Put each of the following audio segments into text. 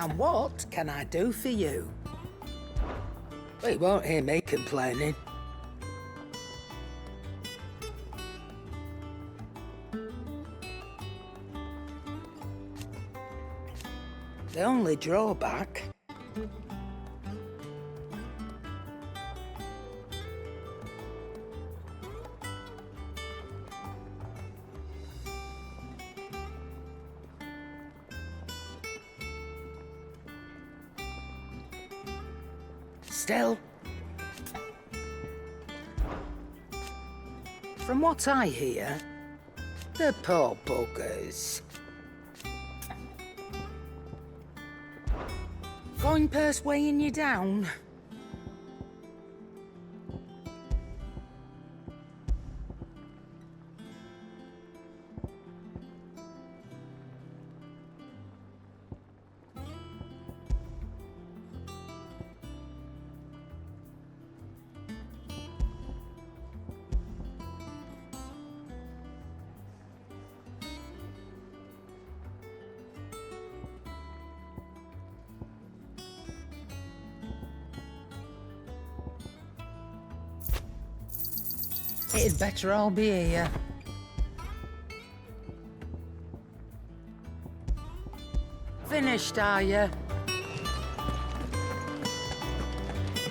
And what can I do for you? Well, you won't hear me complaining. The only drawback... Still, from what I hear, the poor buggers. Going purse weighing you down? It'd better all be here. Finished, are you?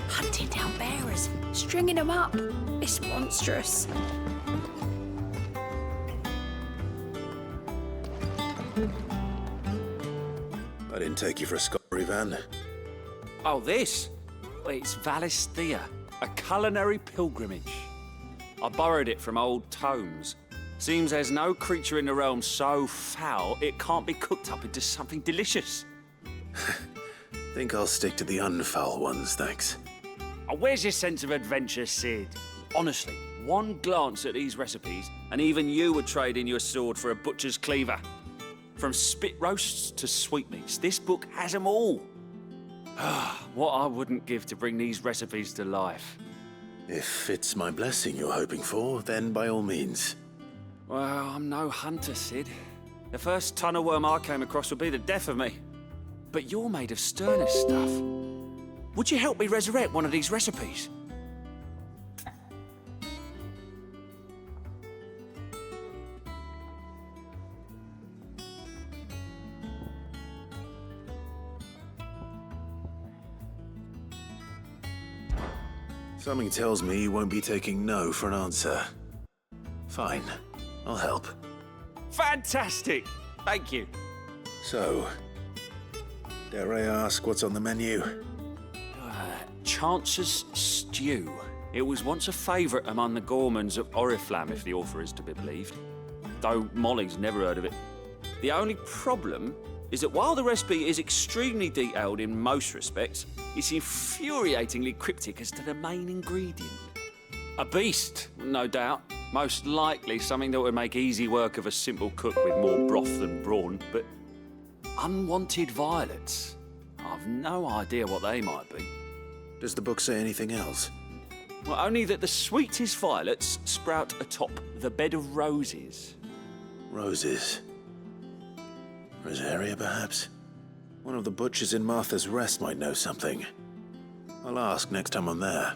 Hunting down bearers, stringing them up. It's monstrous. I didn't take you for a scullery van. Oh, this? Well, it's Valisthea, a culinary pilgrimage. I borrowed it from old tomes. Seems there's no creature in the realm so foul it can't be cooked up into something delicious. Think I'll stick to the unfoul ones, thanks. Oh, where's your sense of adventure, Sid? Honestly, one glance at these recipes, and even you would trade in your sword for a butcher's cleaver. From spit roasts to sweetmeats, this book has them all. What I wouldn't give to bring these recipes to life. If it's my blessing you're hoping for, then by all means. Well, I'm no hunter, Sid. The first tunnel worm I came across would be the death of me. But you're made of sterner stuff. Would you help me resurrect one of these recipes? Something tells me you won't be taking no for an answer. Fine, I'll help. Fantastic! Thank you. So, dare I ask what's on the menu? Chance's Stew. It was once a favourite among the gourmands of Oriflamme, if the author is to be believed. Though Molly's never heard of it. The only problem is that while the recipe is extremely detailed in most respects, it's infuriatingly cryptic as to the main ingredient. A beast, no doubt. Most likely something that would make easy work of a simple cook with more broth than brawn, but unwanted violets. I've no idea what they might be. Does the book say anything else? Well, only that the sweetest violets sprout atop the bed of roses. Roses. Rosaria, perhaps? One of the butchers in Martha's Rest might know something. I'll ask next time I'm there.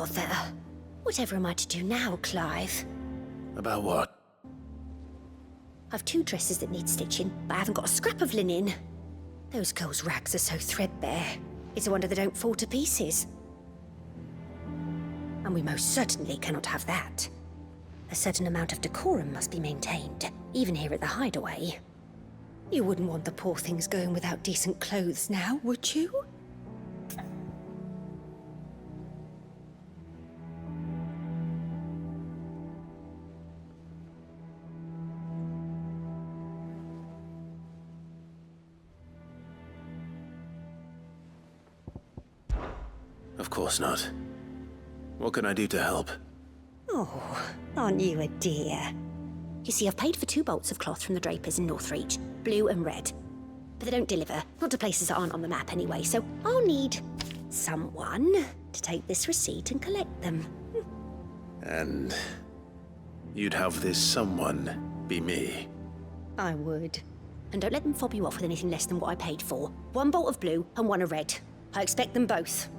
Bother. Whatever am I to do now, Clive? About what? I've 2 dresses that need stitching, but I haven't got a scrap of linen. Those girls' rags are so threadbare. It's a wonder they don't fall to pieces. And we most certainly cannot have that. A certain amount of decorum must be maintained, even here at the hideaway. You wouldn't want the poor things going without decent clothes now, would you? Of course not. What can I do to help? Oh, aren't you a dear? You see, I've paid for 2 bolts of cloth from the drapers in Northreach, blue and red. But they don't deliver, not to places that aren't on the map anyway, so I'll need someone to take this receipt and collect them. And you'd have this someone be me. I would. And don't let them fob you off with anything less than what I paid for. 1 bolt of blue and 1 of red. I expect them both.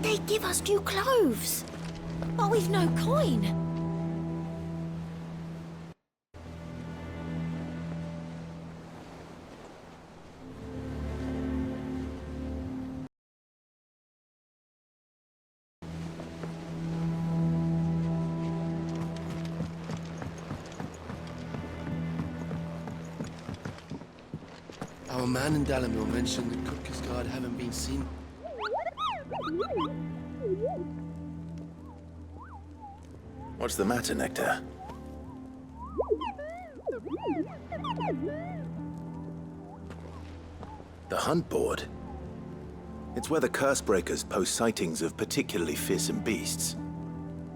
They'd give us new clothes, but with no coin. Our man in Dalamil mentioned the Cookers Guard haven't been seen. What's the matter, Nectar? The hunt board? It's where the Cursebreakers post sightings of particularly fearsome beasts.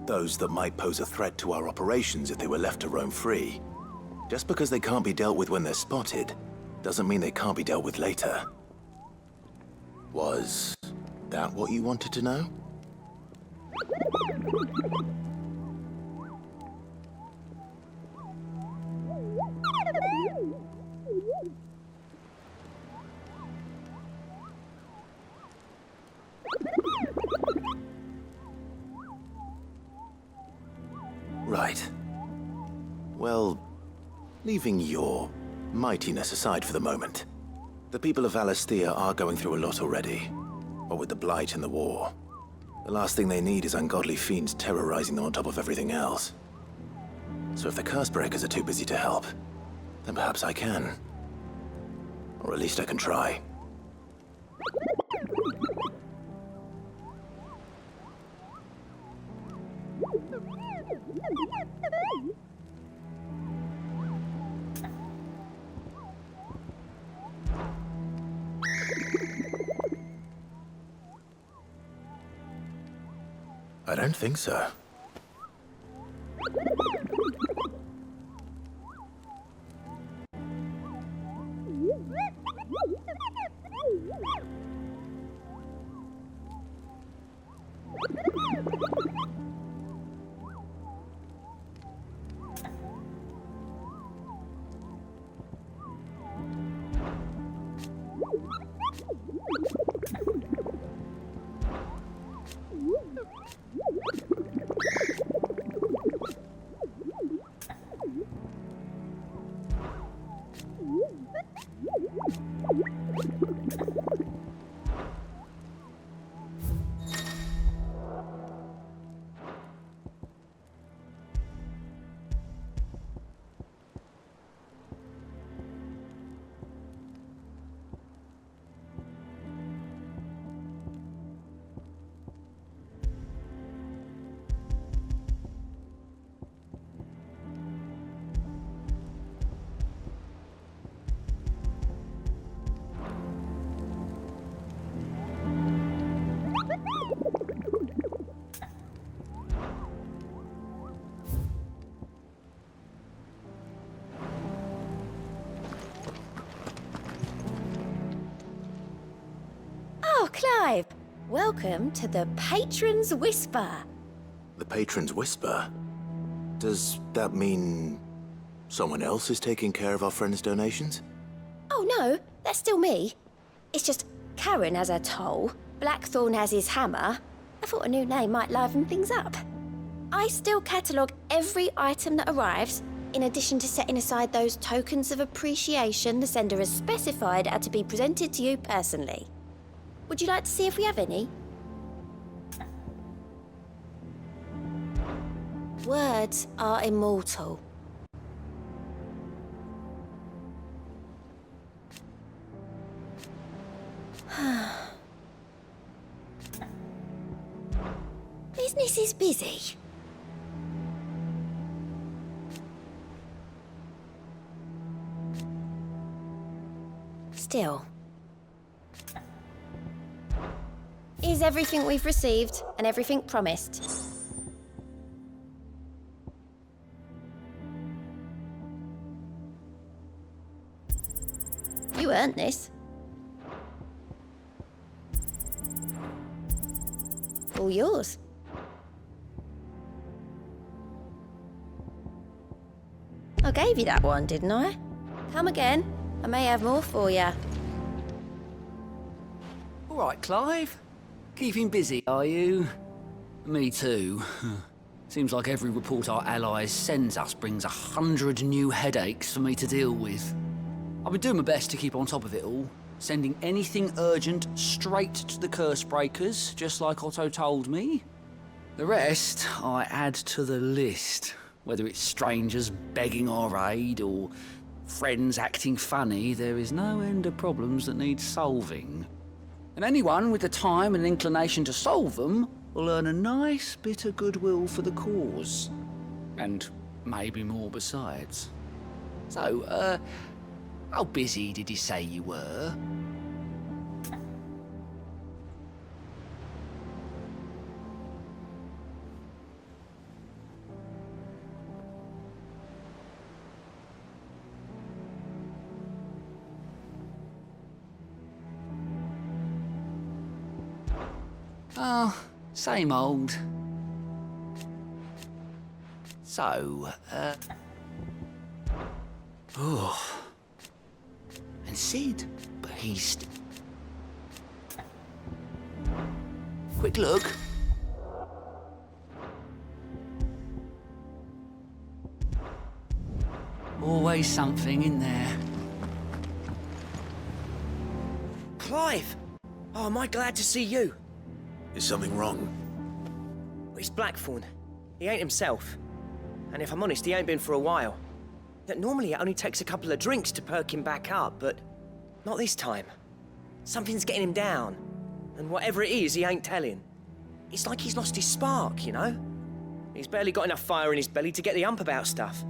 Those that might pose a threat to our operations if they were left to roam free. Just because they can't be dealt with when they're spotted, doesn't mean they can't be dealt with later. Was that what you wanted to know? Right. Well, leaving your mightiness aside for the moment, the people of Valisthea are going through a lot already. What with the Blight and the war. The last thing they need is ungodly fiends terrorizing them on top of everything else. So if the Cursebreakers are too busy to help, then perhaps I can. Or at least I can try. I don't think so. Clive, welcome to the Patron's Whisper. The Patron's Whisper? Does that mean Someone else is taking care of our friend's donations? Oh no, that's still me. It's just Karen has her toll, Blackthorn has his hammer. I thought a new name might liven things up. I still catalogue every item that arrives, in addition to setting aside those tokens of appreciation the sender has specified are to be presented to you personally. Would you like to see if we have any? Words are immortal. Business is busy. Still. Is everything we've received and everything promised? You earned this. All yours. I gave you that one, didn't I? Come again. I may have more for you. All right, Clive. Keeping busy, are you? Me too. Seems like every report our allies sends us brings 100 new headaches for me to deal with. I've been doing my best to keep on top of it all, sending anything urgent straight to the curse breakers, just like Otto told me. The rest I add to the list, whether it's strangers begging our aid or friends acting funny. There is no end of problems that need solving. And anyone with the time and inclination to solve them will earn a nice bit of goodwill for the cause. And maybe more besides. So, how busy did you say you were? Oh, same old. So, oh. And Sid, but he's... Quick look. Always something in there. Clive! Oh, am I glad to see you? Is something wrong? It's Blackthorn. He ain't himself. And if I'm honest, he ain't been for a while. That normally it only takes a couple of drinks to perk him back up, but not this time. Something's getting him down. And whatever it is, he ain't telling. It's like he's lost his spark, you know? He's barely got enough fire in his belly to get the ump about stuff.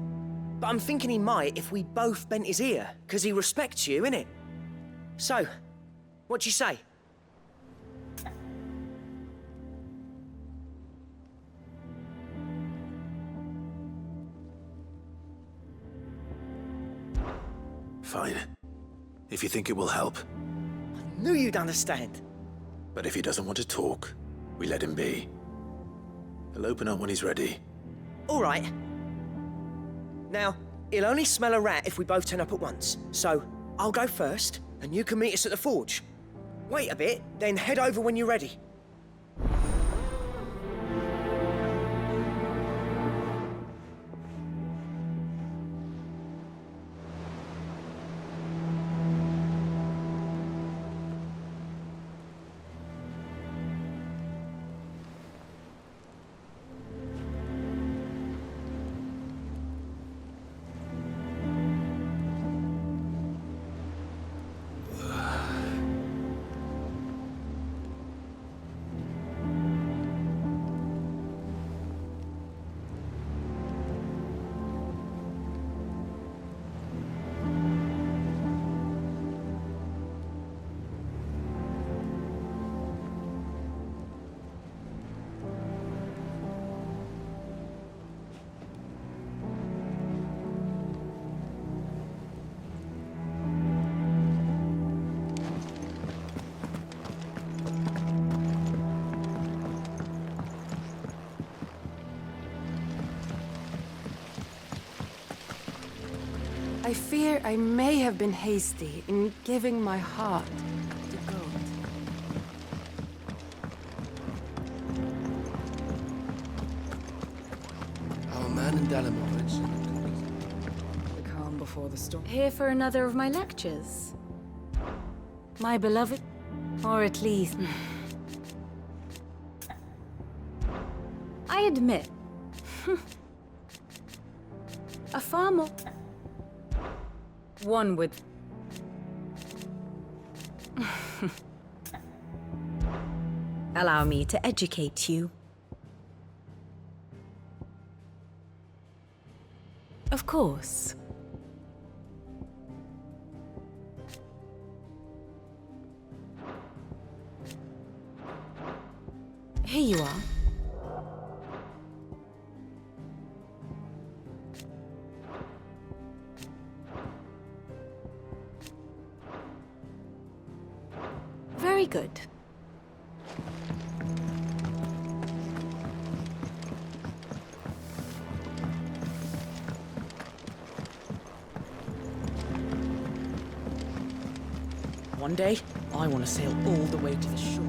But I'm thinking he might if we both bent his ear, because he respects you, innit? So, what do you say? Fine. If you think it will help. I knew you'd understand. But if he doesn't want to talk, we let him be. He'll open up when he's ready. All right. Now, he'll only smell a rat if we both turn up at once. So, I'll go first, and you can meet us at the forge. Wait a bit, then head over when you're ready. I fear I may have been hasty in giving my heart to gold. Our man in Dalamore The calm before the storm. Here for another of my lectures. My beloved, or at least... I admit, a far more... one with... Allow me to educate you. Of course. Here you are. Very good. One day, I want to sail all the way to the shore.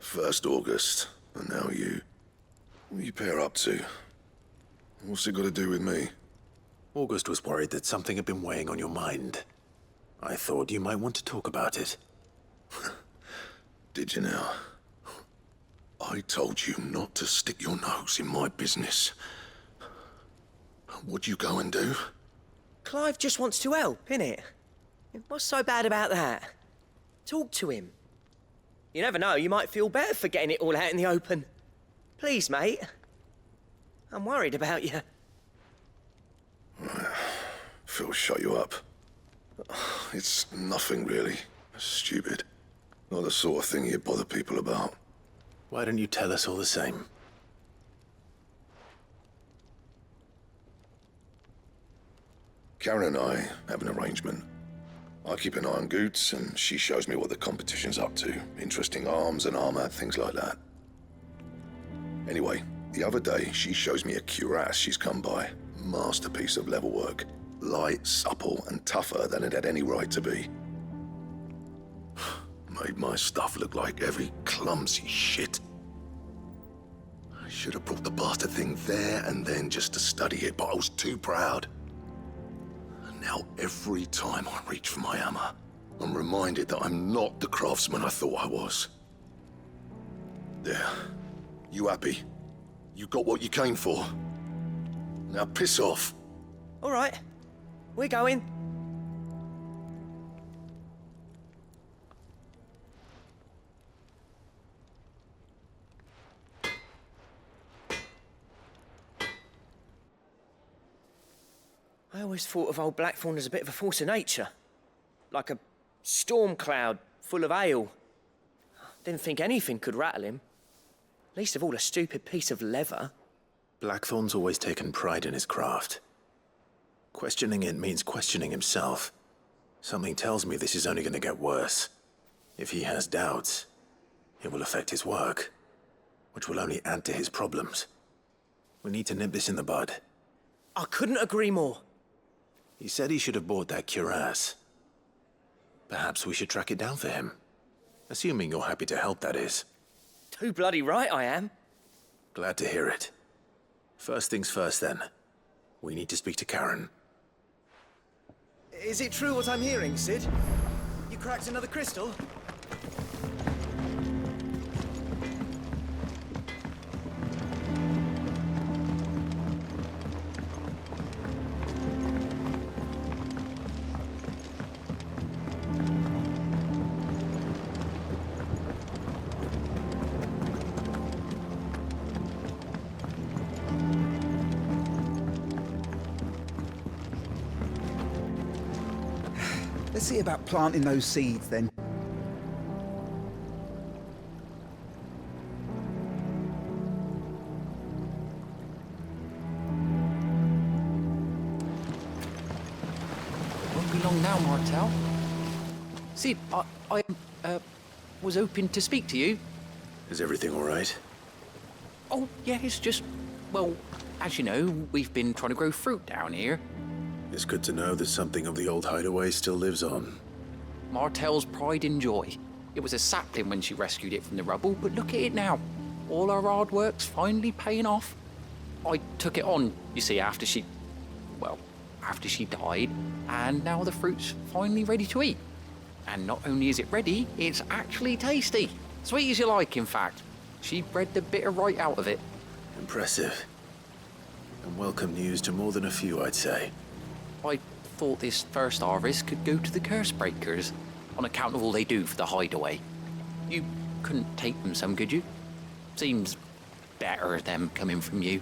First August, and now you. What are you pair up to? What's it got to do with me? August was worried that something had been weighing on your mind. I thought you might want to talk about it. Did you now? I told you not to stick your nose in my business. What'd you go and do? Clive just wants to help, innit? What's so bad about that? Talk to him. You never know, you might feel better for getting it all out in the open. Please, mate. I'm worried about you. Phil shut you up. It's nothing really. Stupid. Not the sort of thing you bother people about. Why don't you tell us all the same? Karen and I have an arrangement. I keep an eye on Goots, and she shows me what the competition's up to. Interesting arms and armor, things like that. Anyway, the other day, she shows me a cuirass she's come by. Masterpiece of level work. Light, supple, and tougher than it had any right to be. Made my stuff look like every clumsy shit. I should have brought the bastard thing there and then just to study it, but I was too proud. And now every time I reach for my hammer, I'm reminded that I'm not the craftsman I thought I was. There. You happy? You got what you came for. Now piss off. All right, we're going. I always thought of old Blackthorn as a bit of a force of nature. Like a storm cloud full of hail. Didn't think anything could rattle him. Least of all a stupid piece of leather. Blackthorn's always taken pride in his craft. Questioning it means questioning himself. Something tells me this is only going to get worse. If he has doubts, it will affect his work, which will only add to his problems. We need to nip this in the bud. I couldn't agree more. He said he should have bought that cuirass. Perhaps we should track it down for him. Assuming you're happy to help, that is. Too bloody right I am. Glad to hear it. First things first, then. We need to speak to Karen. Is it true what I'm hearing, Sid? You cracked another crystal? Let's see about planting those seeds, then. on now, Martel. Sid, I was hoping to speak to you. Is everything all right? Oh, yeah, it's just, well, as you know, we've been trying to grow fruit down here. It's good to know that something of the old hideaway still lives on. Martel's pride and joy. It was a sapling when she rescued it from the rubble, but look at it now. All our hard work's finally paying off. I took it on, you see, after she died, and now the fruit's finally ready to eat. And not only is it ready, it's actually tasty. Sweet as you like, in fact. She bred the bitter right out of it. Impressive. And welcome news to more than a few, I'd say. I thought this first harvest could go to the curse breakers, on account of all they do for the hideaway. You couldn't take them some, could you? Seems better them coming from you.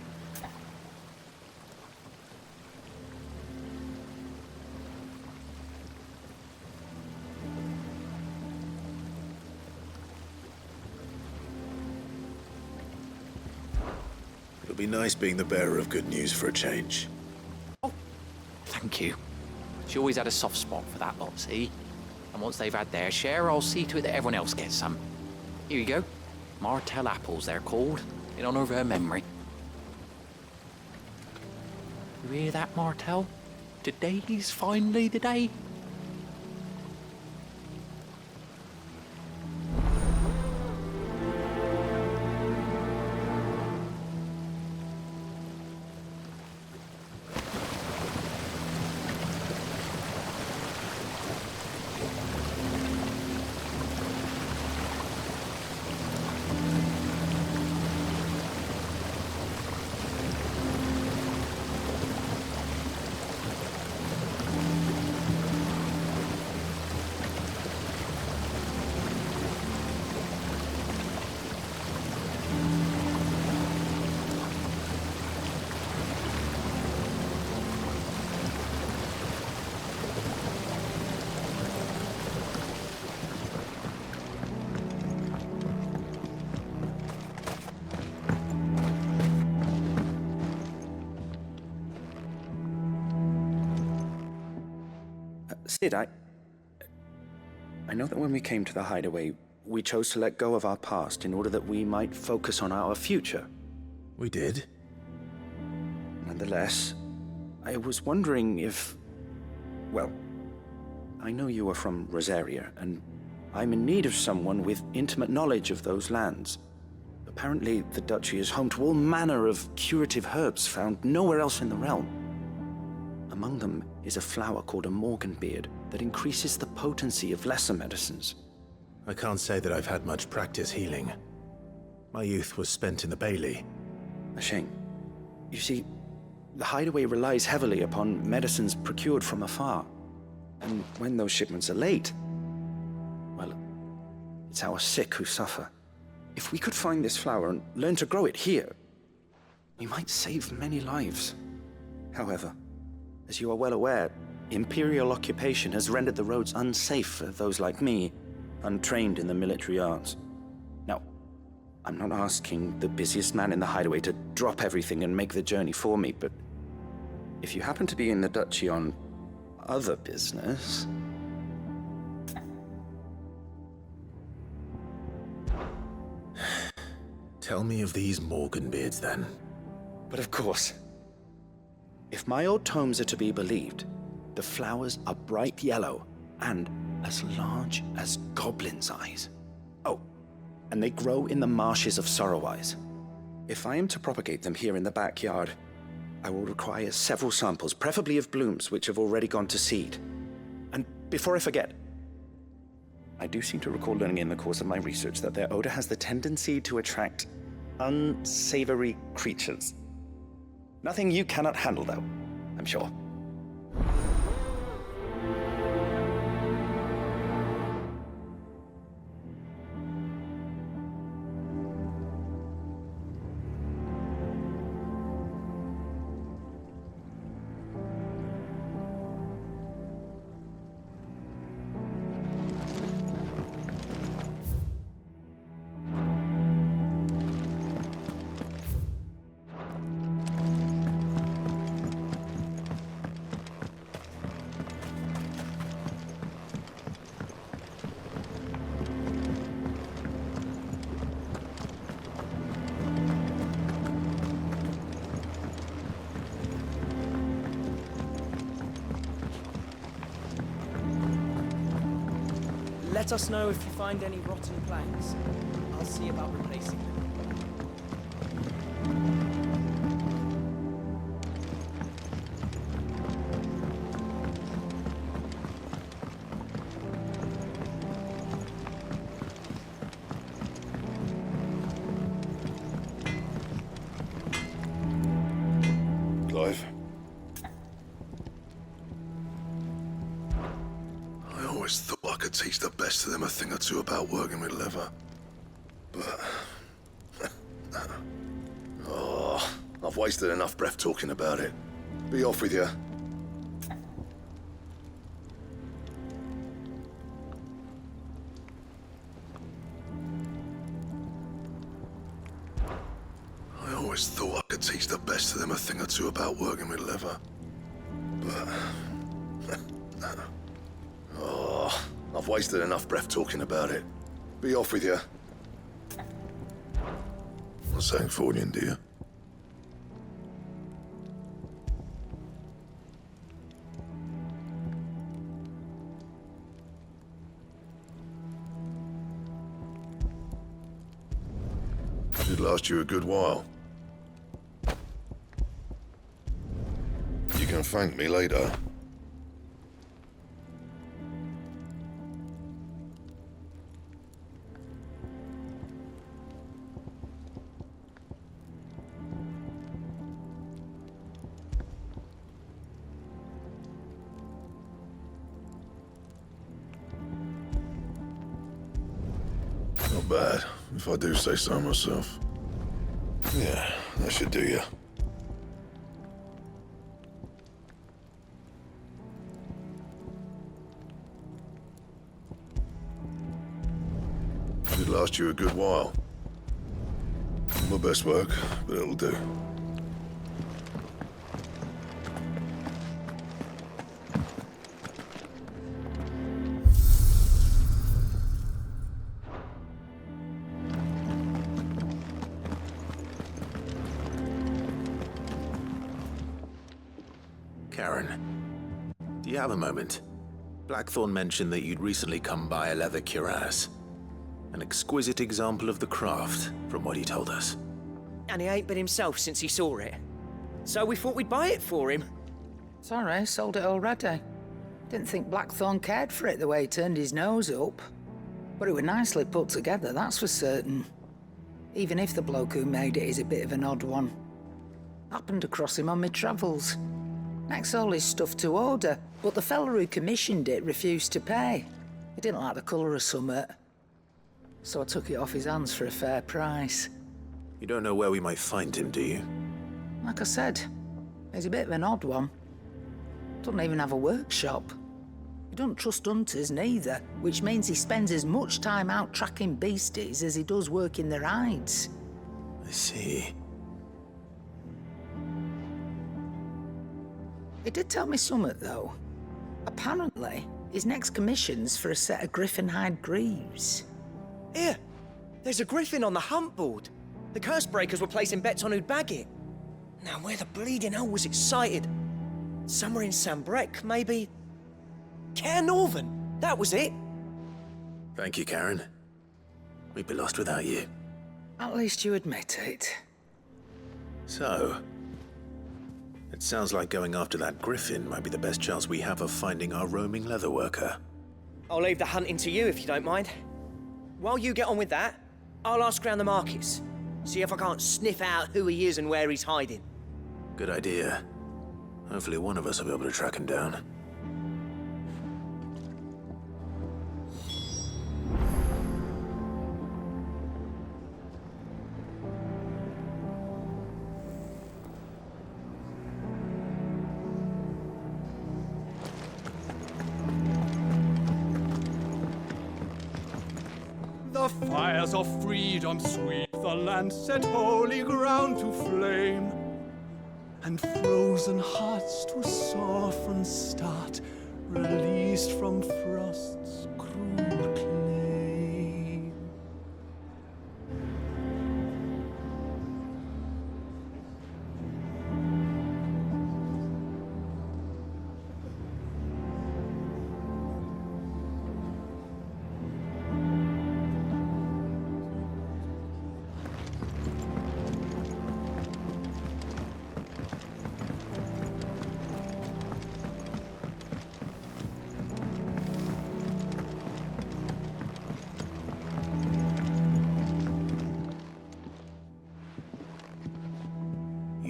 It'll be nice being the bearer of good news for a change. Oh, thank you. She always had a soft spot for that lot, see? And once they've had their share, I'll see to it that everyone else gets some. Here you go. Martel apples, they're called, in honor of her memory. You hear that, Martel? Today's finally the day. Sid, I know that when we came to the hideaway, we chose to let go of our past in order that we might focus on our future. We did? Nonetheless, I was wondering if... Well, I know you are from Rosaria, and I'm in need of someone with intimate knowledge of those lands. Apparently, the duchy is home to all manner of curative herbs found nowhere else in the realm. Among them is a flower called a morganbeard that increases the potency of lesser medicines. I can't say that I've had much practice healing. My youth was spent in the Bailey. A shame. You see, the hideaway relies heavily upon medicines procured from afar. And when those shipments are late, well, it's our sick who suffer. If we could find this flower and learn to grow it here, we might save many lives. However, as you are well aware, Imperial occupation has rendered the roads unsafe for those like me, untrained in the military arts. Now, I'm not asking the busiest man in the hideaway to drop everything and make the journey for me, but if you happen to be in the duchy on other business... Tell me of these morganbeards, then. But of course. If my old tomes are to be believed, the flowers are bright yellow and as large as goblins' eyes. Oh, and they grow in the marshes of Sorrowise. If I am to propagate them here in the backyard, I will require several samples, preferably of blooms which have already gone to seed. And before I forget, I do seem to recall learning in the course of my research that their odor has the tendency to attract unsavory creatures. Nothing you cannot handle, though, I'm sure. Let us know if you find any rotten planks. I'll see about replacing them. Clive. I always thought I could teach the best of them a thing or two about working with leather. But... oh, I've wasted enough breath talking about it. Be off with you. I always thought I could teach the best of them a thing or two about working with leather. But... oh, I've wasted enough breath talking about it. Be off with you. What's saying for you, dear? Should last you a good while. You can thank me later. Not bad, if I do say so myself. Yeah, that should do you. Should last you a good while. My best work, but it'll do. Karen, do you have a moment? Blackthorn mentioned that you'd recently come by a leather cuirass. An exquisite example of the craft, from what he told us. And he ain't been himself since he saw it. So we thought we'd buy it for him. Sorry, sold it already. Didn't think Blackthorn cared for it the way he turned his nose up. But it was nicely put together, that's for certain. Even if the bloke who made it is a bit of an odd one. Happened across him on my travels. Next all his stuff to order, but the fella who commissioned it refused to pay. He didn't like the colour of summit. So I took it off his hands for a fair price. You don't know where we might find him, do you? Like I said, he's a bit of an odd one. Doesn't even have a workshop. He don't trust hunters neither, which means he spends as much time out tracking beasties as he does working their hides. I see. He did tell me something, though. Apparently, his next commission's for a set of griffin hide greaves. Here, there's a griffin on the hunt board. The curse breakers were placing bets on who'd bag it. Now, where the bleeding hell was it sighted? Somewhere in Sambrec, maybe? Caer Northern, that was it. Thank you, Karen. We'd be lost without you. At least you admit it. So, it sounds like going after that griffin might be the best chance we have of finding our roaming leatherworker. I'll leave the hunting to you if you don't mind. While you get on with that, I'll ask around the markets. See if I can't sniff out who he is and where he's hiding. Good idea. Hopefully one of us will be able to track him down. The fires of freedom sweep the land, set holy ground to flame, and frozen hearts to soften start, released from frost's cruel claim.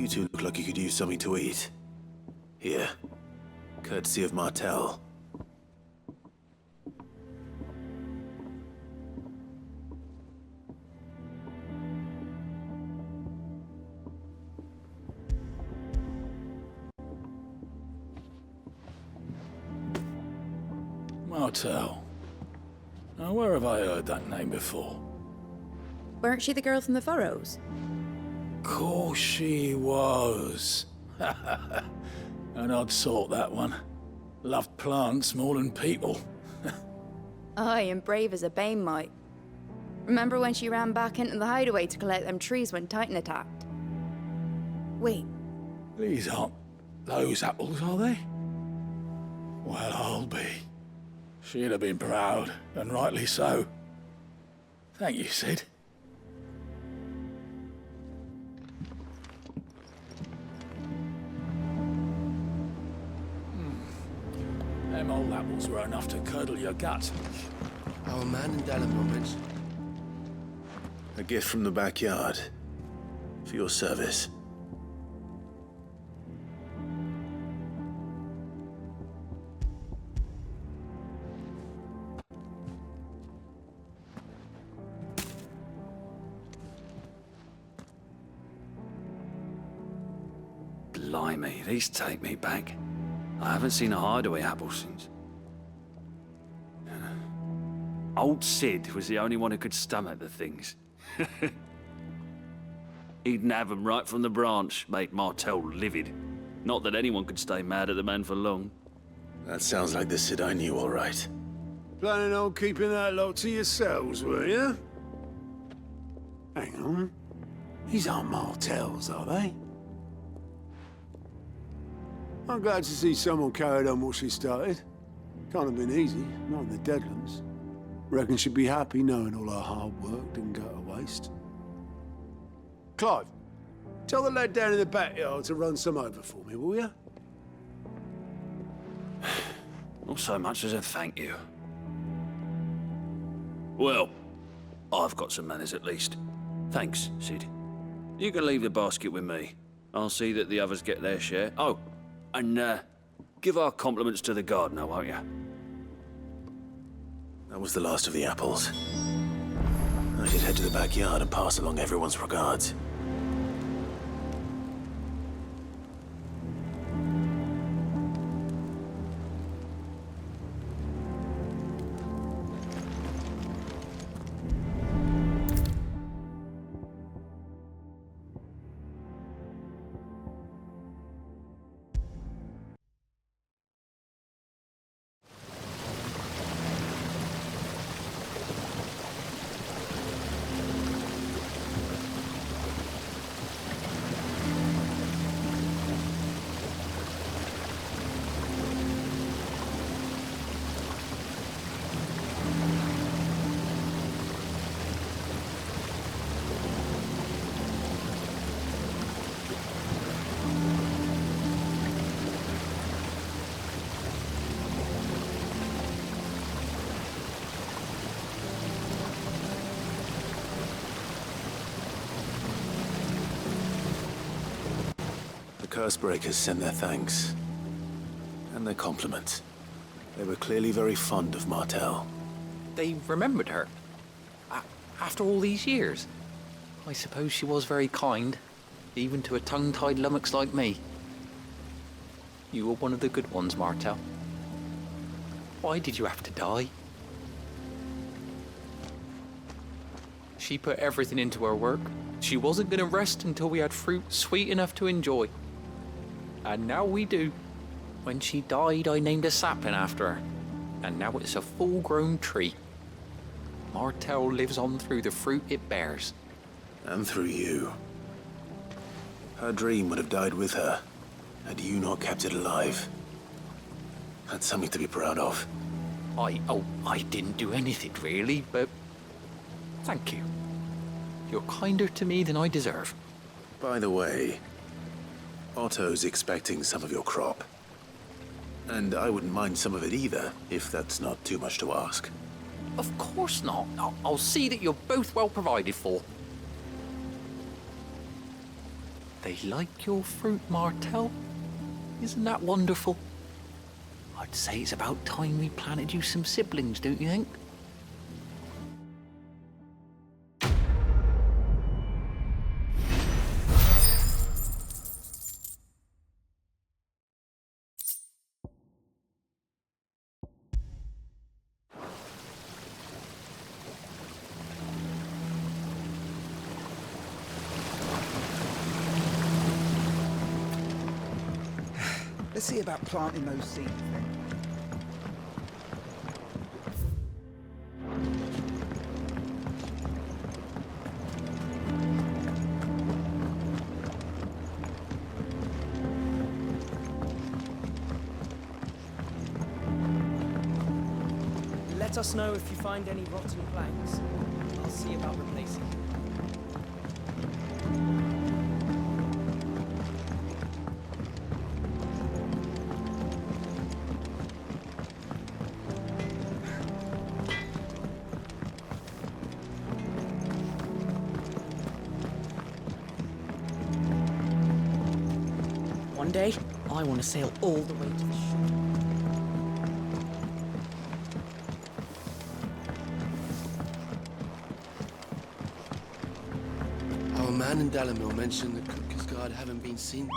You two look like you could use something to eat. Here. Courtesy of Martel. Martel. Now, where have I heard that name before? Weren't she the girl from the Furrows? Course she was. An odd sort, that one. Loved plants more than people. Aye, and brave as a bane might. Remember when she ran back into the hideaway to collect them trees when Titan attacked? Wait, These aren't those apples, are they? Well, I'll be. She'd have been proud, and rightly so. Thank you, Sid. Them old apples were enough to curdle your gut. Our man in Dalamore mentioned... A gift from the backyard. For your service. Blimey, these take me back. I haven't seen a hideaway apple since. Old Sid was the only one who could stomach the things. He'd nab 'em right from the branch, make Martel livid. Not that anyone could stay mad at the man for long. That sounds like the Sid I knew, all right. Planning on keeping that lot to yourselves, were you? Hang on. These aren't Martels, are they? I'm glad to see someone carried on what she started. Can't have been easy, not in the Deadlands. Reckon she'd be happy knowing all her hard work didn't go to waste. Clive, tell the lad down in the backyard to run some over for me, will you? Not so much as a thank you. Well, I've got some manners at least. Thanks, Sid. You can leave the basket with me. I'll see that the others get their share. Oh, and give our compliments to the gardener, won't you? That was the last of the apples. I should head to the backyard and pass along everyone's regards. The Cursebreakers sent their thanks. And their compliments. They were clearly very fond of Martel. They remembered her. After all these years. I suppose she was very kind, even to a tongue-tied lummox like me. You were one of the good ones, Martel. Why did you have to die? She put everything into her work. She wasn't going to rest until we had fruit sweet enough to enjoy. And now we do. When she died, I named a sapling after her. And now it's a full-grown tree. Martel lives on through the fruit it bears. And through you. Her dream would have died with her, had you not kept it alive. That's something to be proud of. I didn't do anything really, but thank you. You're kinder to me than I deserve. By the way, Otto's expecting some of your crop. And I wouldn't mind some of it either, if that's not too much to ask. Of course not. I'll see that you're both well provided for. They like your fruit, Martel. Isn't that wonderful? I'd say it's about time we planted you some siblings, don't you think? Let's see about planting those seeds then. Let us know if you find any rotten planks. I'll see about replacing them. One day, I want to sail all the way to the shore. Our man in Dalamil mentioned the Cooker's Guard haven't been seen.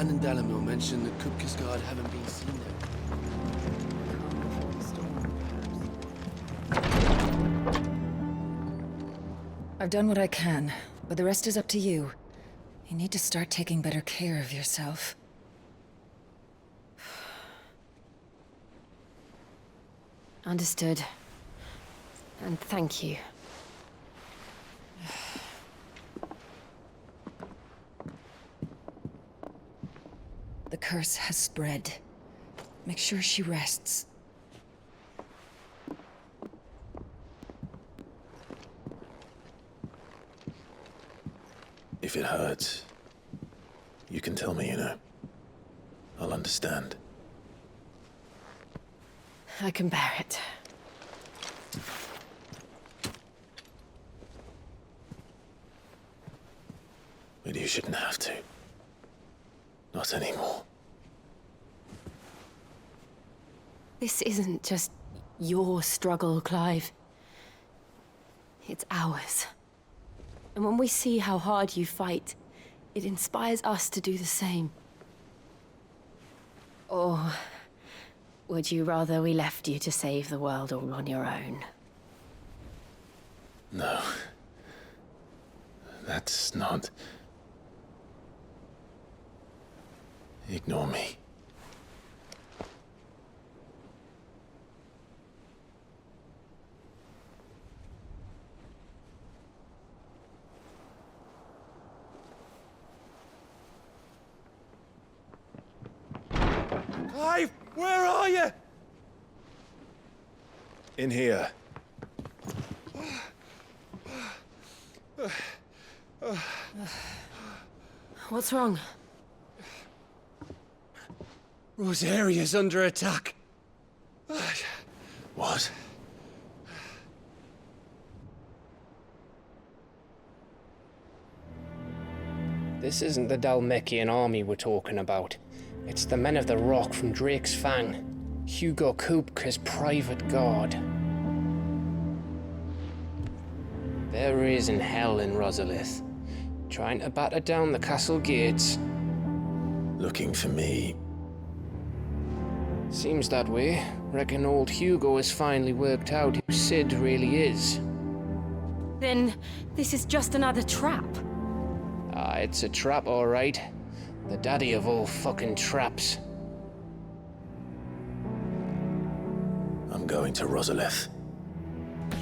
man in Dalamil mentioned that Kupka's guard haven't been seen there. I've done what I can, but the rest is up to you. You need to start taking better care of yourself. Understood. And thank you. The curse has spread. Make sure she rests. If it hurts, you can tell me, you know. I'll understand. I can bear it. But you shouldn't have to. Not anymore. This isn't just your struggle, Clive. It's ours. And when we see how hard you fight, it inspires us to do the same. Or would you rather we left you to save the world all on your own? No. That's not... Ignore me. Clive, where are you? In here. What's wrong? Rosaria's under attack. What? This isn't the Dalmekian army we're talking about. It's the men of the Rock from Drake's Fang. Hugo Kupka's private guard. There is in hell in Rosalith, trying to batter down the castle gates. Looking for me. Seems that way. Reckon old Hugo has finally worked out who Sid really is. Then this is just another trap. Ah, it's a trap, all right. The daddy of all fucking traps. I'm going to Rosalith.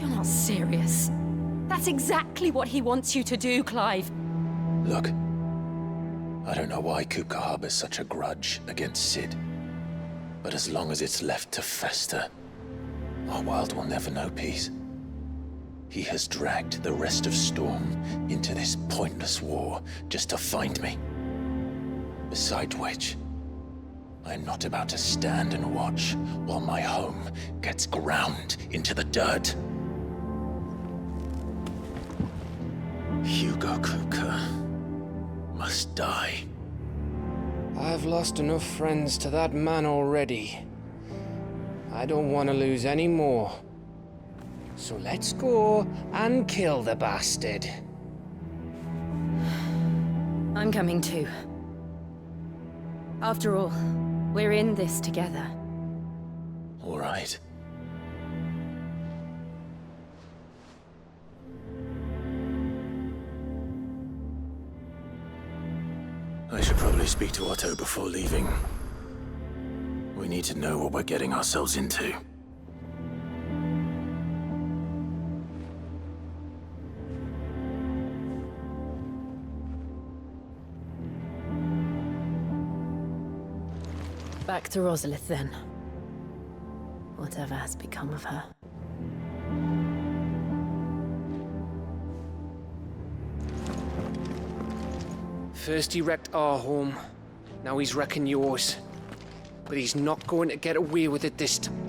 You're not serious. That's exactly what he wants you to do, Clive. Look, I don't know why Kupka harbors such a grudge against Sid. But as long as it's left to fester, our world will never know peace. He has dragged the rest of Storm into this pointless war just to find me. Besides which, I'm not about to stand and watch while my home gets ground into the dirt. Hugo Kupka must die. I've lost enough friends to that man already. I don't want to lose any more. So let's go and kill the bastard. I'm coming too. After all, we're in this together. All right. I should probably speak to Otto before leaving. We need to know what we're getting ourselves into. Back to Rosalith, then. Whatever has become of her. First he wrecked our home, now he's wrecking yours. But he's not going to get away with it this time.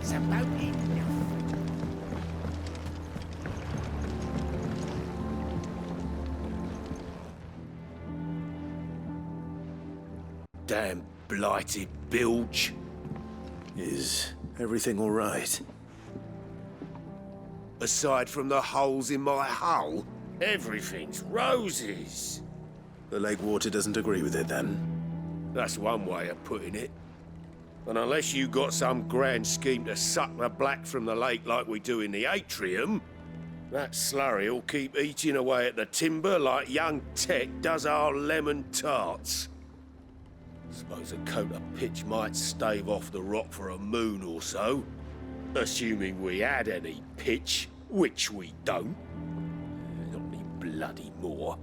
That's about enough. Damn blighted bilge. Is everything all right? Aside from the holes in my hull, everything's roses. The lake water doesn't agree with it, then? That's one way of putting it. And unless you got some grand scheme to suck the black from the lake like we do in the atrium, that slurry'll keep eating away at the timber like young Tech does our lemon tarts. Suppose a coat of pitch might stave off the rock for a moon or so, assuming we had any pitch, which we don't. Not any bloody more.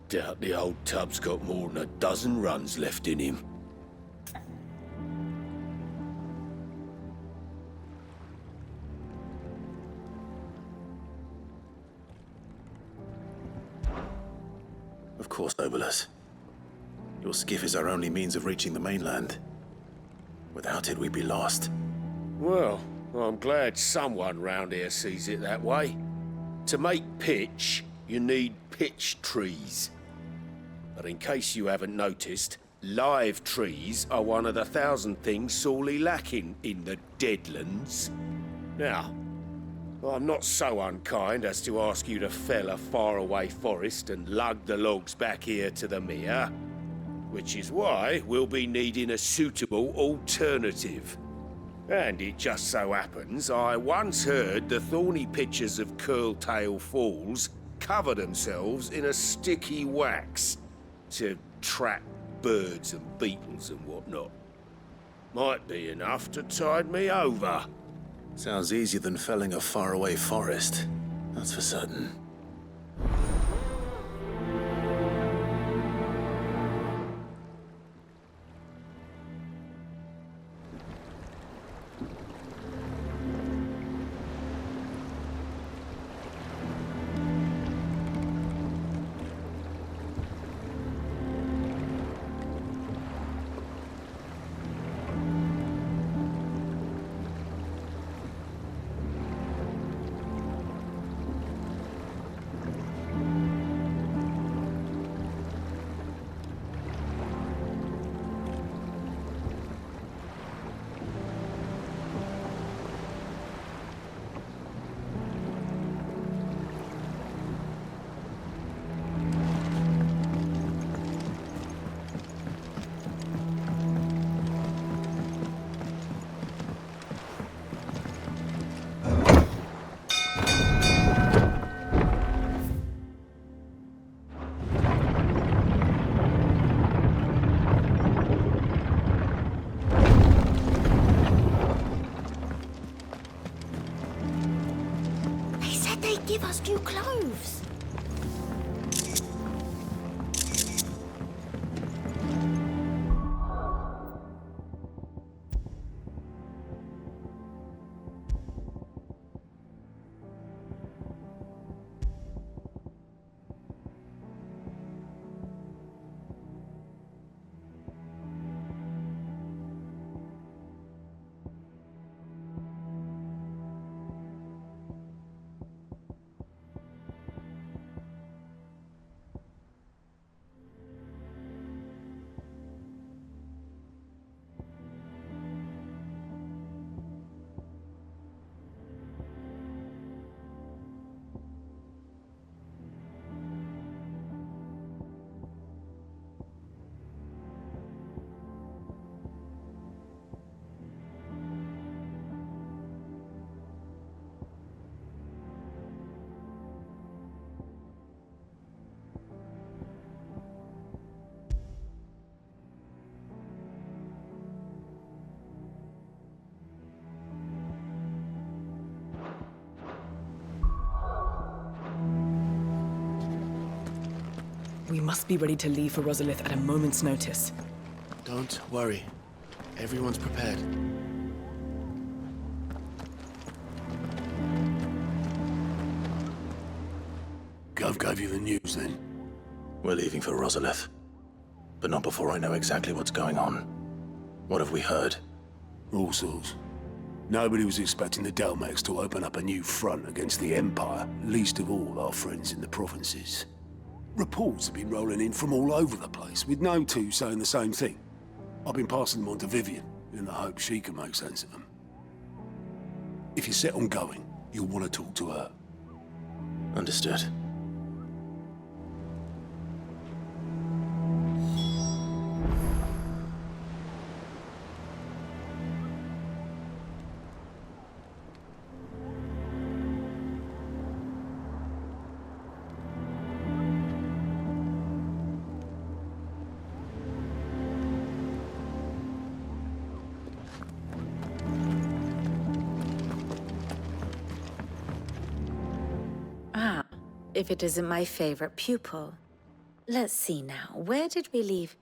Doubt the old tub's got more than a dozen runs left in him. Of course, Obolus. Your skiff is our only means of reaching the mainland. Without it, we'd be lost. Well, I'm glad someone round here sees it that way. To make pitch, you need pitch trees. But in case you haven't noticed, live trees are one of the 1,000 things sorely lacking in the Deadlands. Now, I'm not so unkind as to ask you to fell a faraway forest and lug the logs back here to the mere, which is why we'll be needing a suitable alternative. And it just so happens I once heard the thorny pitchers of Curltail Falls cover themselves in a sticky wax to trap birds and beetles and whatnot. Might be enough to tide me over. Sounds easier than felling a faraway forest, that's for certain. Give us new clothes. We must be ready to leave for Rosalith at a moment's notice. Don't worry. Everyone's prepared. Gov gave you the news, then? We're leaving for Rosalith. But not before I know exactly what's going on. What have we heard? All sorts. Nobody was expecting the Delmex to open up a new front against the Empire, least of all our friends in the provinces. Reports have been rolling in from all over the place, with no two saying the same thing. I've been passing them on to Vivian, in the hope she can make sense of them. If you're set on going, you'll want to talk to her. Understood. If it isn't my favorite pupil. Let's see now, where did we leave?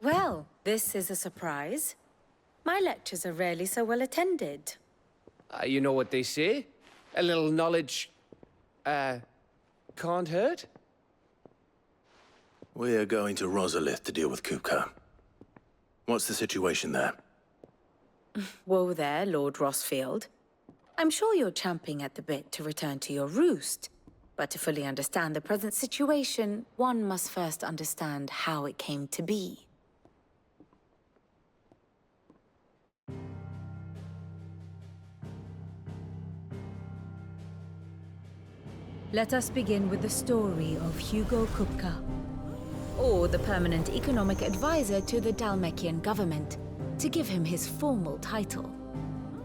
Well, this is a surprise. My lectures are rarely so well attended. You know what they say? A little knowledge, can't hurt? We're going to Rosalith to deal with Kupka. What's the situation there? Whoa there, Lord Rossfield. I'm sure you're champing at the bit to return to your roost. But to fully understand the present situation, one must first understand how it came to be. Let us begin with the story of Hugo Kupka, Or the permanent economic advisor to the Dalmekian government, to give him his formal title.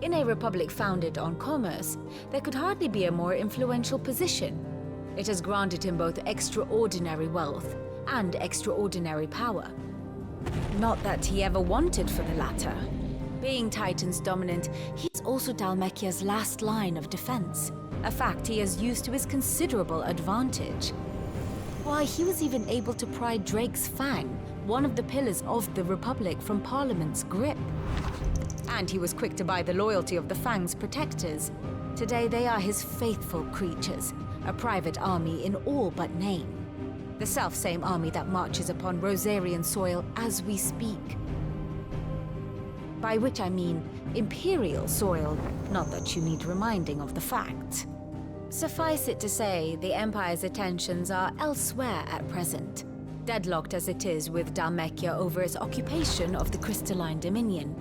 In a republic founded on commerce, there could hardly be a more influential position. It has granted him both extraordinary wealth and extraordinary power. Not that he ever wanted for the latter. Being Titan's dominant, he is also Dalmekia's last line of defense, a fact he has used to his considerable advantage. Why, he was even able to pry Drake's Fang, one of the pillars of the Republic, from Parliament's grip. And he was quick to buy the loyalty of the Fang's protectors. Today they are his faithful creatures, a private army in all but name. The self-same army that marches upon Rosarian soil as we speak. By which I mean Imperial soil, not that you need reminding of the fact. Suffice it to say, the Empire's attentions are elsewhere at present, deadlocked as it is with Dalmekia over its occupation of the Crystalline Dominion,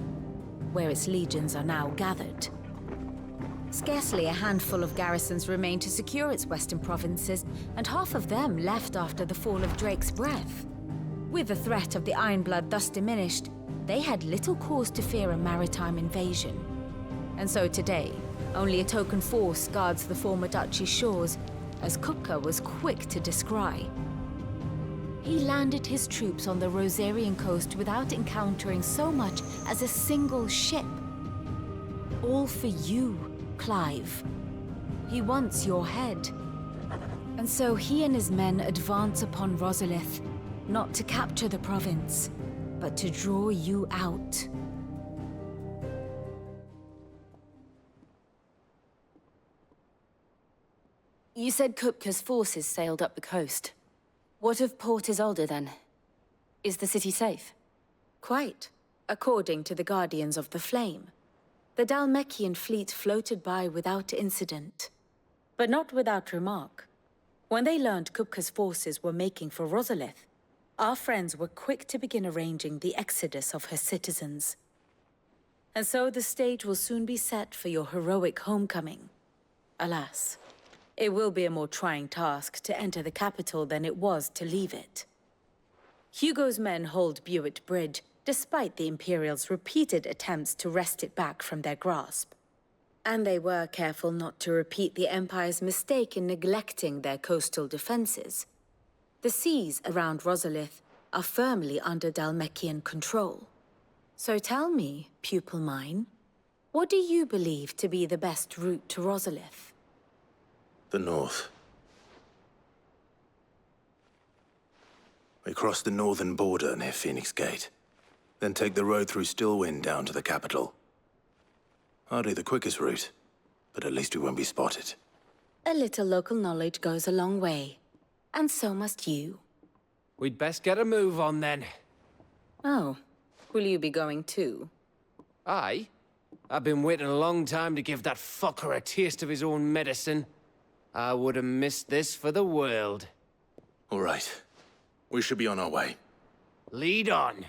where its legions are now gathered. Scarcely a handful of garrisons remain to secure its western provinces, and half of them left after the fall of Drake's Breath. With the threat of the Ironblood thus diminished, they had little cause to fear a maritime invasion. And so today, only a token force guards the former duchy's shores, as Kupka was quick to descry. He landed his troops on the Rosarian coast without encountering so much as a single ship. All for you, Clive. He wants your head. And so he and his men advance upon Rosalith, not to capture the province, but to draw you out. You said Kupka's forces sailed up the coast. What of Port Isolde, then? Is the city safe? Quite, according to the Guardians of the Flame. The Dalmekian fleet floated by without incident. But not without remark. When they learned Kupka's forces were making for Rosalith, our friends were quick to begin arranging the exodus of her citizens. And so the stage will soon be set for your heroic homecoming. Alas, it will be a more trying task to enter the capital than it was to leave it. Hugo's men hold Buett Bridge, despite the Imperials' repeated attempts to wrest it back from their grasp. And they were careful not to repeat the Empire's mistake in neglecting their coastal defenses. The seas around Rosalith are firmly under Dalmekian control. So tell me, pupil mine, what do you believe to be the best route to Rosalith? The north. We cross the northern border near Phoenix Gate, then take the road through Stillwind down to the capital. Hardly the quickest route, but at least we won't be spotted. A little local knowledge goes a long way, and so must you. We'd best get a move on then. Oh, will you be going too? Aye? I've been waiting a long time to give that fucker a taste of his own medicine. I would have missed this for the world. All right. We should be on our way. Lead on.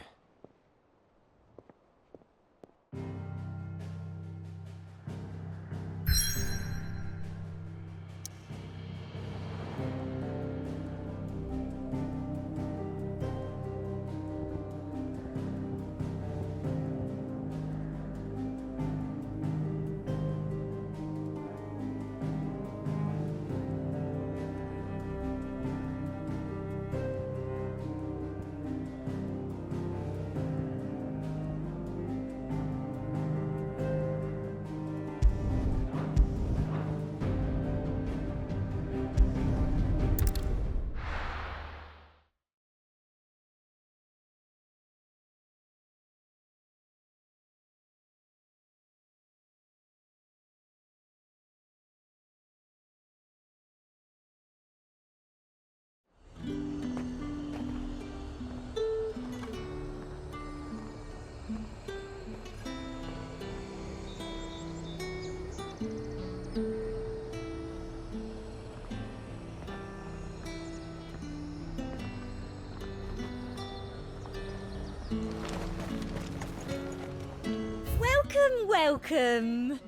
Welcome.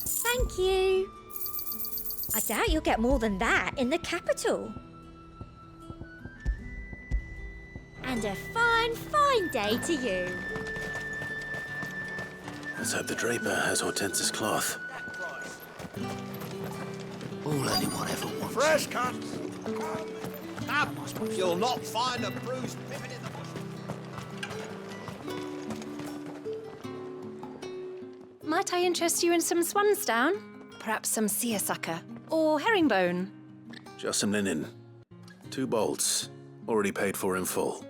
Thank you. I doubt you'll get more than that in the capital. And a fine, fine day to you. Let's hope the draper has Hortense's cloth. All anyone ever wants. Fresh cuts! Up! You'll not find a bruised pippin in the bush. Might I interest you in some swansdown? Perhaps some seersucker? Or herringbone? Just some linen. 2 bolts. Already paid for in full.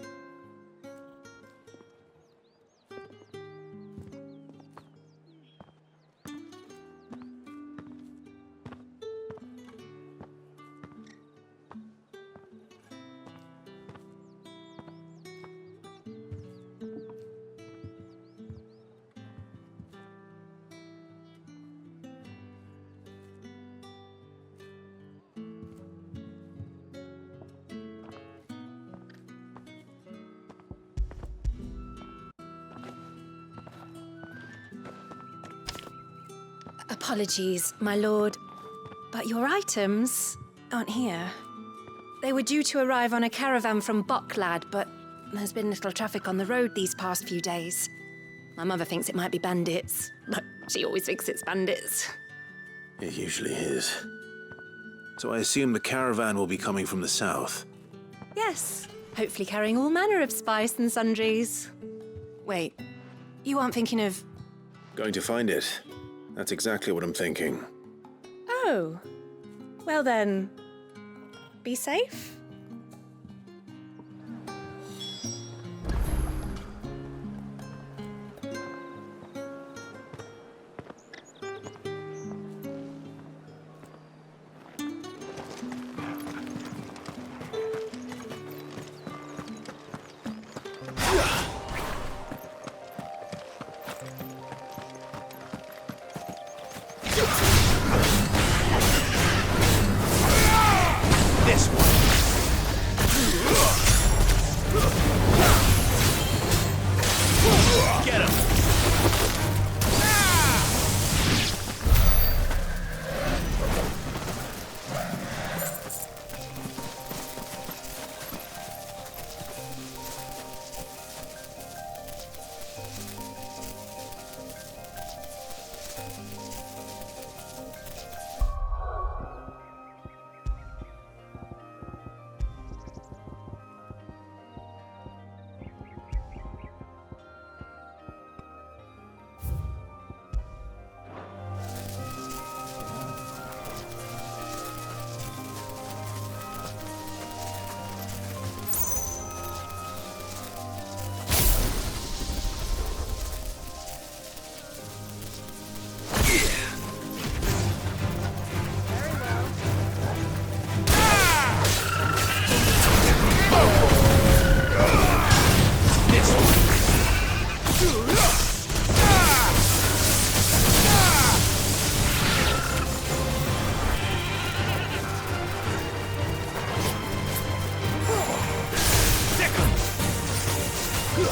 Apologies, my lord, but your items aren't here. They were due to arrive on a caravan from Bocklad, but there's been little traffic on the road these past few days. My mother thinks it might be bandits, but she always thinks it's bandits. It usually is. So I assume the caravan will be coming from the south. Yes, hopefully carrying all manner of spice and sundries. Wait, you aren't thinking of... Going to find it. That's exactly what I'm thinking. Oh, well then, be safe.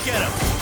Get him!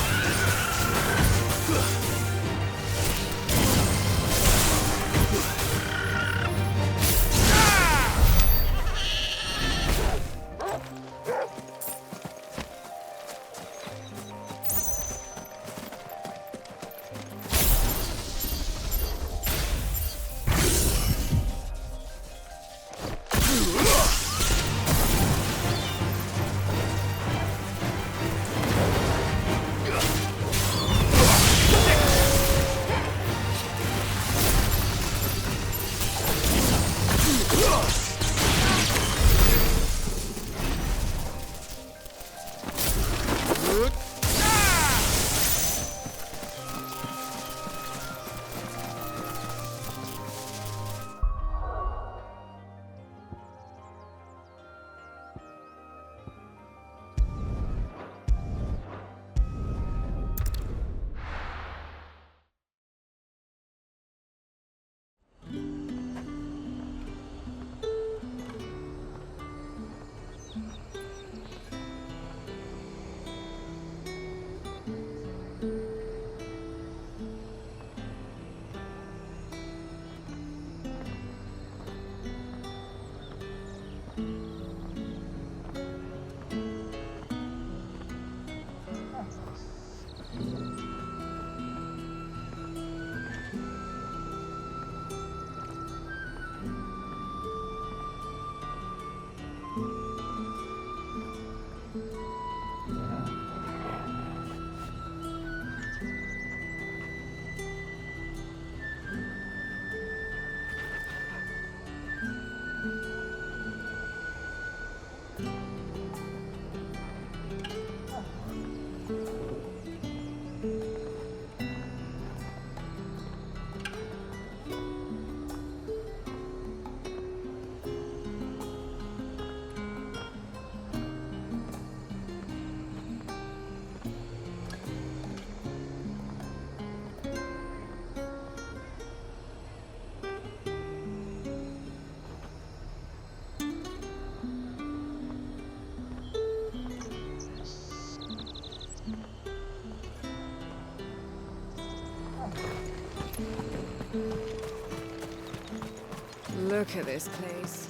Look at this place.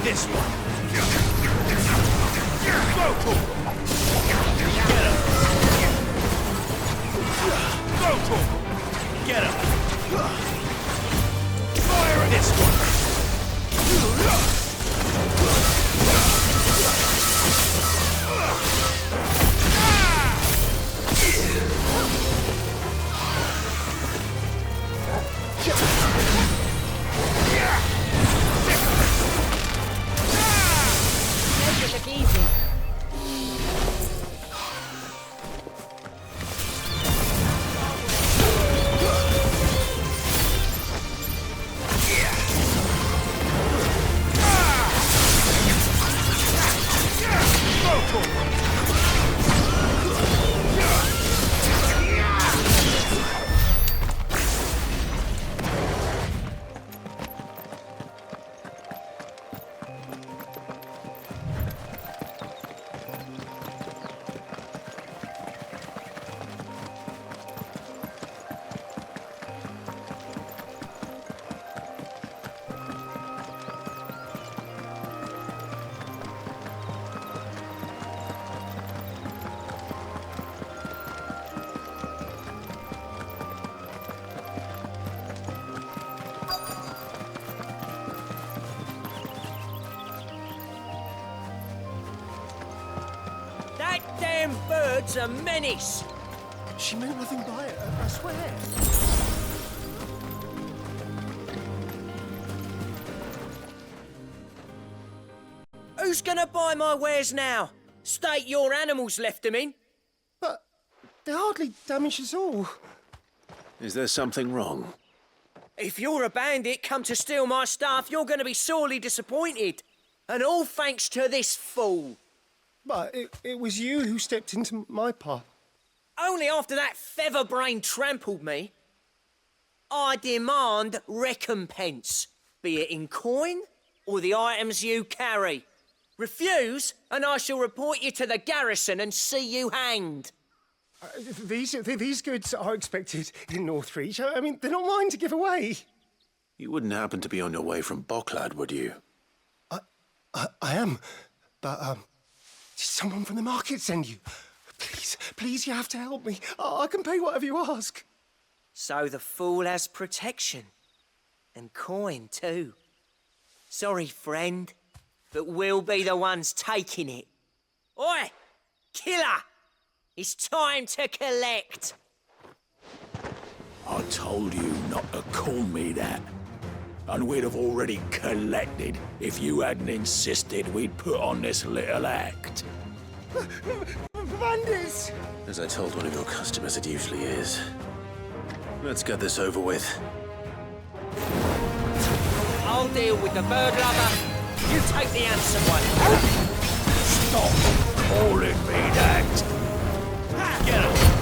This one. Go to him. Get him. Go to him. Get him. Fire at this one. Them birds are menace! She meant nothing by it, I swear. Who's gonna buy my wares now? State your animals left them in. But they hardly damaged us all. Is there something wrong? If you're a bandit come to steal my stuff, you're gonna be sorely disappointed. And all thanks to this fool. But it was you who stepped into my path. Only after that feather-brain trampled me. I demand recompense, be it in coin or the items you carry. Refuse, and I shall report you to the garrison and see you hanged. These goods are expected in Northreach. I mean, they're not mine to give away. You wouldn't happen to be on your way from Bocklad, would you? I am, but did someone from the market send you? Please, you have to help me. I can pay whatever you ask. So the fool has protection. And coin, too. Sorry, friend, but we'll be the ones taking it. Oi! Killer! It's time to collect! I told you not to call me that. And we'd have already collected if you hadn't insisted we'd put on this little act. Bandits! As I told one of your customers, it usually is. Let's get this over with. I'll deal with the bird lover. You take the handsome one. Stop calling me that! Get him!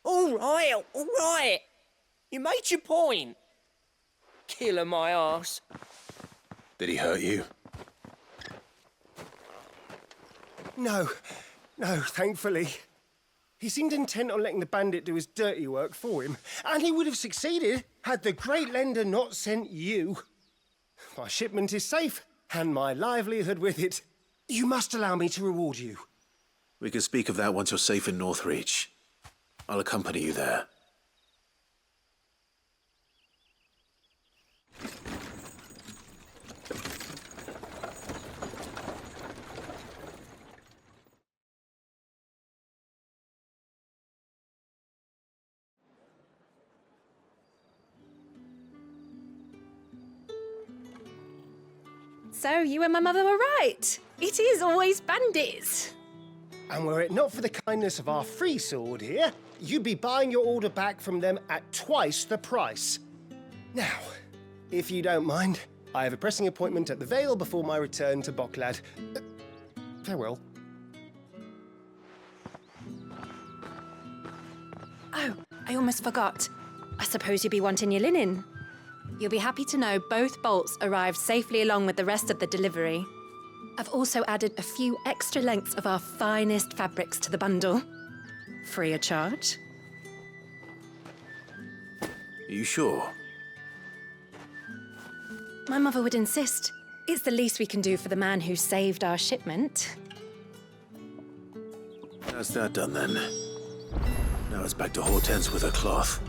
All right. You made your point. Killer my ass. Did he hurt you? No, thankfully. He seemed intent on letting the bandit do his dirty work for him, and he would have succeeded had the great lender not sent you. My shipment is safe, and my livelihood with it. You must allow me to reward you. We can speak of that once you're safe in Northreach. I'll accompany you there. So, you and my mother were right. It is always bandits. And were it not for the kindness of our free sword here, you'd be buying your order back from them at twice the price. Now, if you don't mind, I have a pressing appointment at the Vale before my return to Bocklad. Farewell. Oh, I almost forgot. I suppose you'll be wanting your linen. You'll be happy to know both bolts arrived safely along with the rest of the delivery. I've also added a few extra lengths of our finest fabrics to the bundle. Free of charge. Are you sure? My mother would insist. It's the least we can do for the man who saved our shipment. That's that done then. Now it's back to Hortense with her cloth.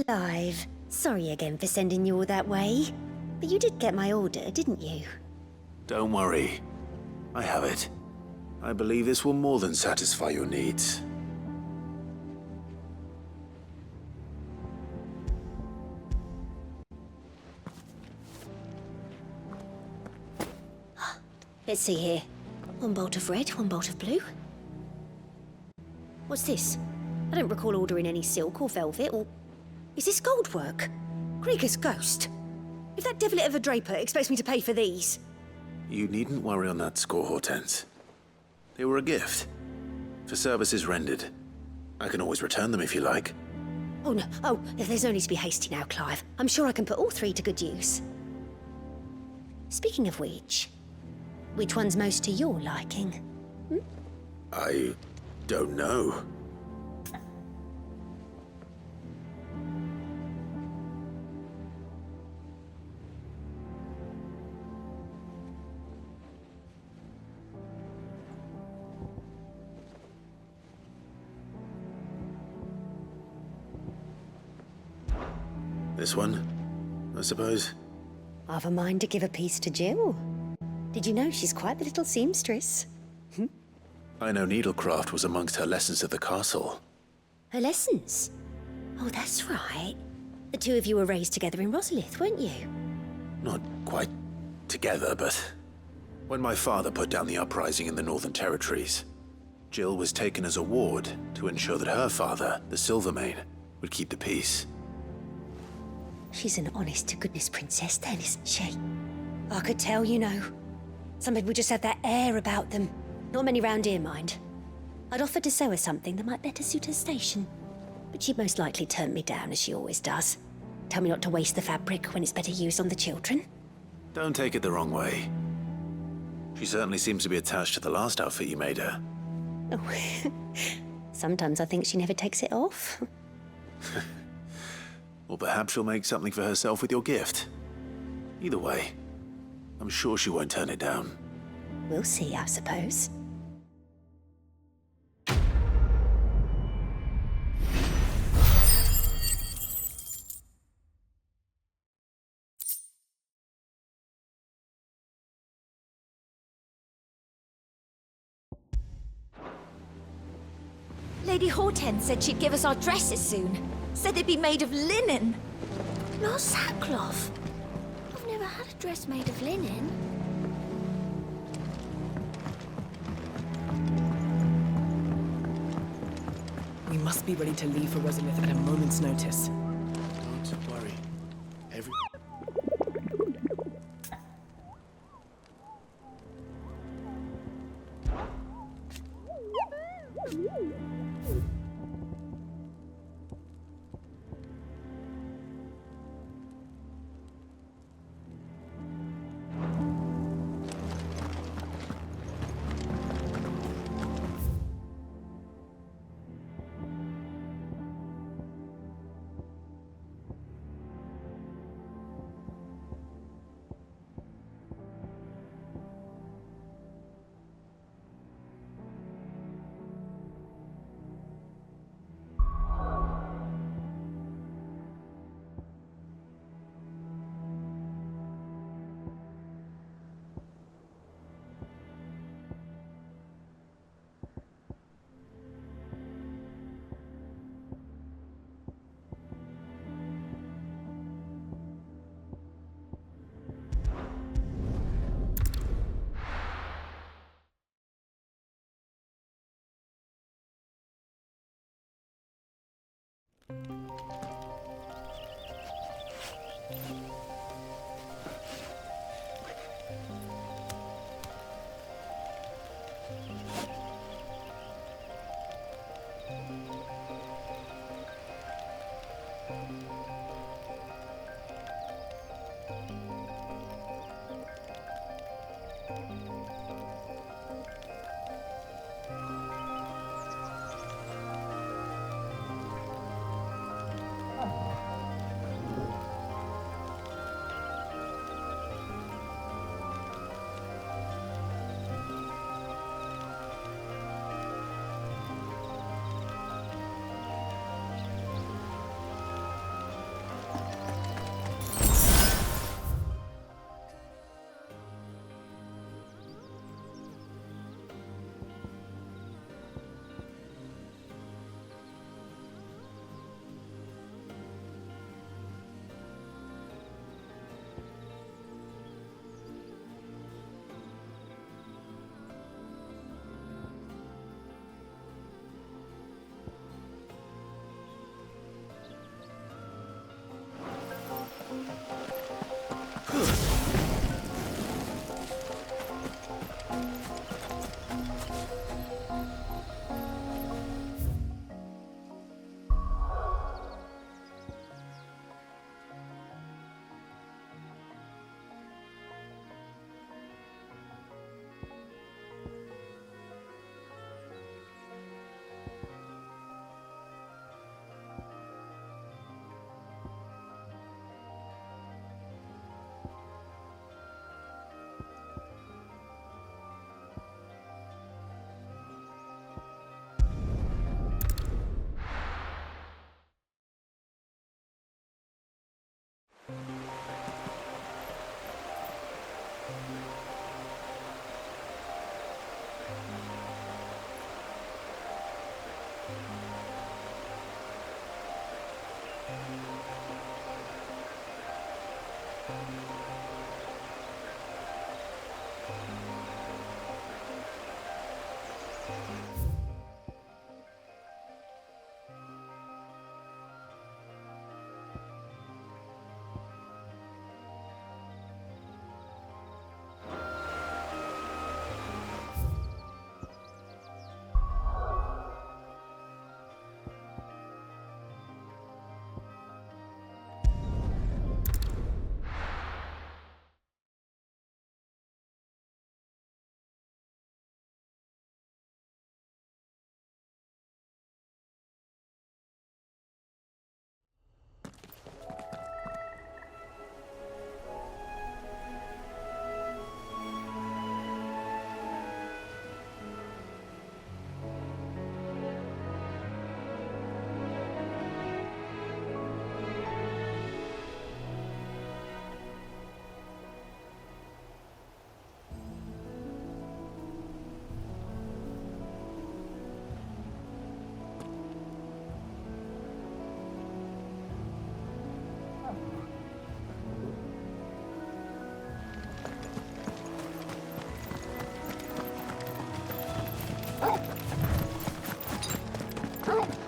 Clive, sorry again for sending you all that way. But you did get my order, didn't you? Don't worry. I have it. I believe this will more than satisfy your needs. Let's see here. One bolt of red, one bolt of blue. What's this? I don't recall ordering any silk or velvet or... Is this gold work? Krieger's ghost. If that devilit of a draper expects me to pay for these... You needn't worry on that score, Hortense. They were a gift. For services rendered. I can always return them if you like. Oh, no. Oh, there's no need to be hasty now, Clive. I'm sure I can put all three to good use. Speaking of which one's most to your liking? Hmm? I don't know. This one, I suppose. I've a mind to give a piece to Jill. Did you know she's quite the little seamstress? I know needlecraft was amongst her lessons at the castle. Her lessons? Oh, that's right. The two of you were raised together in Rosalith, weren't you? Not quite together, but... When my father put down the uprising in the Northern Territories, Jill was taken as a ward to ensure that her father, the Silvermane, would keep the peace. She's an honest-to-goodness princess then, isn't she? I could tell, you know. Some people just have that air about them. Not many round here, mind. I'd offered to sew her something that might better suit her station. But she'd most likely turn me down, as she always does. Tell me not to waste the fabric when it's better used on the children. Don't take it the wrong way. She certainly seems to be attached to the last outfit you made her. Oh, sometimes I think she never takes it off. Or perhaps she'll make something for herself with your gift. Either way, I'm sure she won't turn it down. We'll see, I suppose. Lady Hortense said she'd give us our dresses soon. Said they'd be made of linen. Not sackcloth. I've never had a dress made of linen. We must be ready to leave for Rosalith at a moment's notice. Don't worry. Oh!